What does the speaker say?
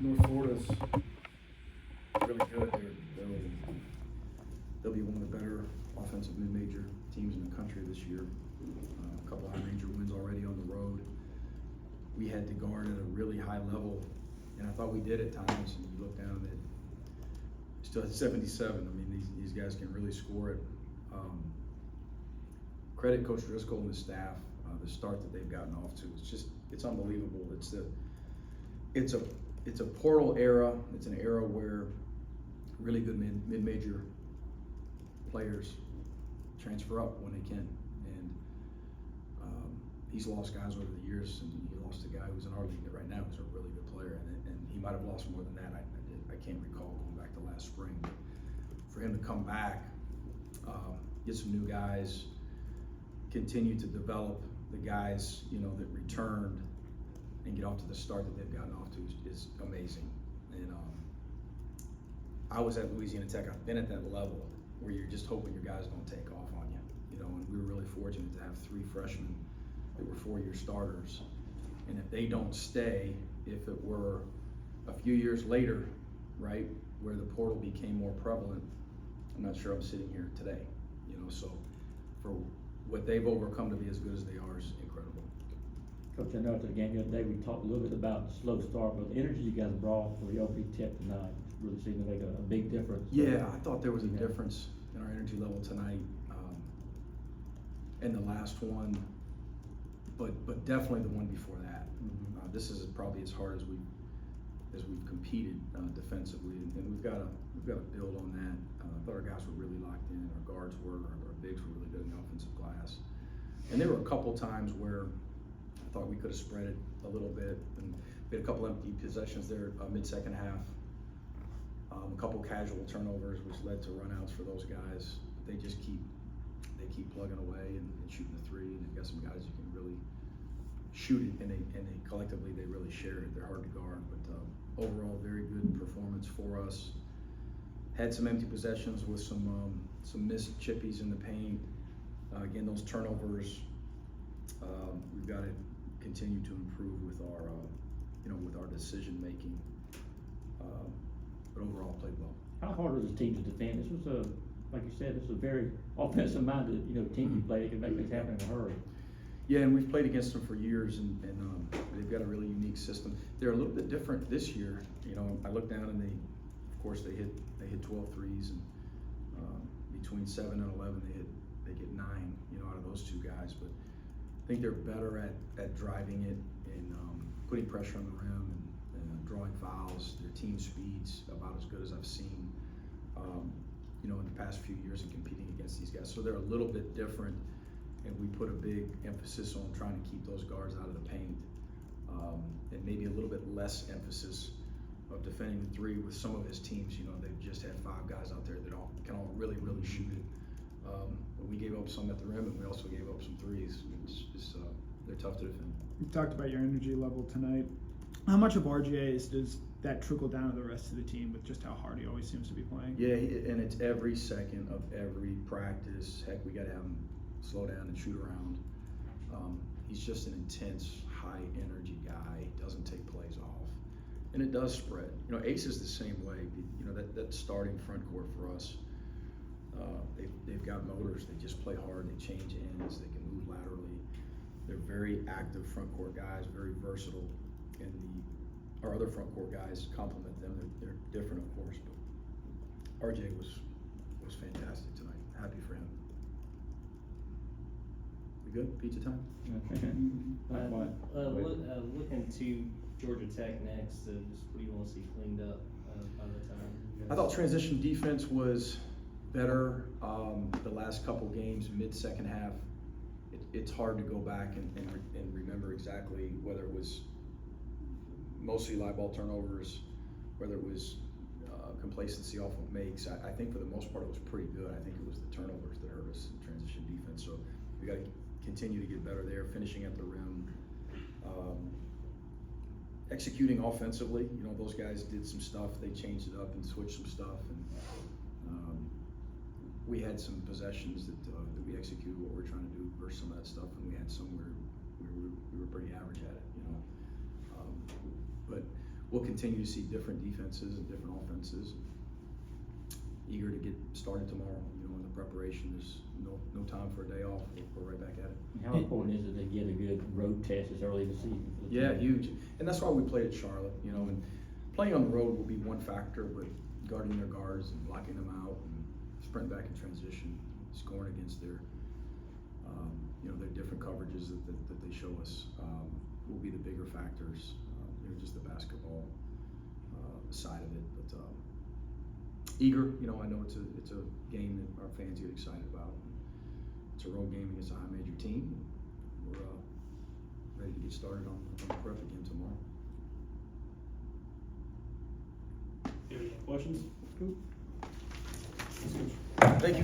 North Florida's really good. They'll be one of the better offensive mid-major teams in the country this year. A couple of high-major wins already on the road. We had to guard at a really high level, and I thought we did at times. And you look down and it still at 77. I mean, these guys can really score it. Credit Coach Driscoll and the staff, the start that they've gotten off to. It's unbelievable. It's a portal era. It's an era where really good mid-major players transfer up when they can. And he's lost guys over the years, and he lost a guy who's in our league right now who's a really good player, and he might have lost more than that. I can't recall going back to last spring. But for him to come back, get some new guys, continue to develop the guys, that returned and get off to the start that they've gotten off to is amazing. And I was at Louisiana Tech. I've been at that level where you're just hoping your guys don't take off on you, and we were really fortunate to have 3 freshmen that were 4-year starters. And if they don't stay, if it were a few years later, right, where the portal became more prevalent, I'm not sure I'm sitting here today, so for what they've overcome to be as good as they are is incredible. Coach, I know after the game the other day we talked a little bit about the slow start, but the energy you guys brought for the opening tip tonight really seemed to make a big difference. Yeah, I thought there was a difference in our energy level tonight, and the last one, but definitely the one before that. This is probably as hard as we've competed defensively, and we've got to build on that. I thought our guys were really locked in. Our guards were, our bigs were really good in the offensive glass, and there were a couple times where I thought we could have spread it a little bit, and we had a couple empty possessions there mid-second half. A couple casual turnovers, which led to runouts for those guys. They keep plugging away and shooting the three, and they've got some guys who can really shoot it, and they collectively they really share it. They're hard to guard, but overall very good performance for us. Had some empty possessions with some missed chippies in the paint. Again, those turnovers, we've got to continue to improve with our decision making. But overall, played well. How hard was the team to defend? This was like you said, this was a very offensive-minded, team you play. It can make things happen in a hurry. Yeah, and we've played against them for years, and they've got a really unique system. They're a little bit different this year. I look down and of course, they hit 12 threes, and between 7 and 11, they get 9, out of those 2 guys. But I think they're better at driving it and putting pressure on the rim and drawing fouls. Their team speed's about as good as I've seen, in the past few years of competing against these guys. So they're a little bit different, and we put a big emphasis on trying to keep those guards out of the paint, and maybe a little bit less emphasis of defending the 3 with some of his teams. They've just had 5 guys out there that can all really, really shoot it. But we gave up some at the rim, and we also gave up some threes. They're tough to defend. You talked about your energy level tonight. How much of RJ's does that trickle down to the rest of the team with just how hard he always seems to be playing? Yeah, and it's every second of every practice. Heck, we got to have him slow down and shoot around. He's just an intense, high energy guy. He doesn't take plays off, and it does spread. Ace is the same way. That starting front court for us. They've got motors. They just play hard. They change ends. They can move laterally. They're very active front court guys, very versatile, and our other front court guys complement them. They're different, of course, but RJ was fantastic tonight. Happy for him. We good? Pizza time? Looking to Georgia Tech next, just what do you want to see cleaned up by the time? I thought transition defense was better the last couple games, mid-second half. It's hard to go back and remember exactly whether it was mostly live ball turnovers, whether it was complacency off of makes. I think for the most part it was pretty good. I think it was the turnovers that hurt us in transition defense. So we got to continue to get better there, finishing at the rim, executing offensively. Those guys did some stuff. They changed it up and switched some stuff, and we had some possessions that we executed what we're trying to do versus some of that stuff, and we had some where we were pretty average at it. But we'll continue to see different defenses and different offenses. Eager to get started tomorrow, you know, in the preparation. There's no time for a day off. We're right back at it. How important is it to get a good road test as early in the season? For the Yeah, team? huge. And that's why we played at Charlotte, you know, and playing on the road will be one factor, but guarding their guards and blocking them out and sprinting back in transition, scoring against their, you know, their different coverages that they show us, will be the bigger factors. You know, just the basketball side of it, but eager. You know, I know it's a game that our fans get excited about. It's a road game against a high major team. We're ready to get started on the prep again tomorrow. Any questions? Thank you.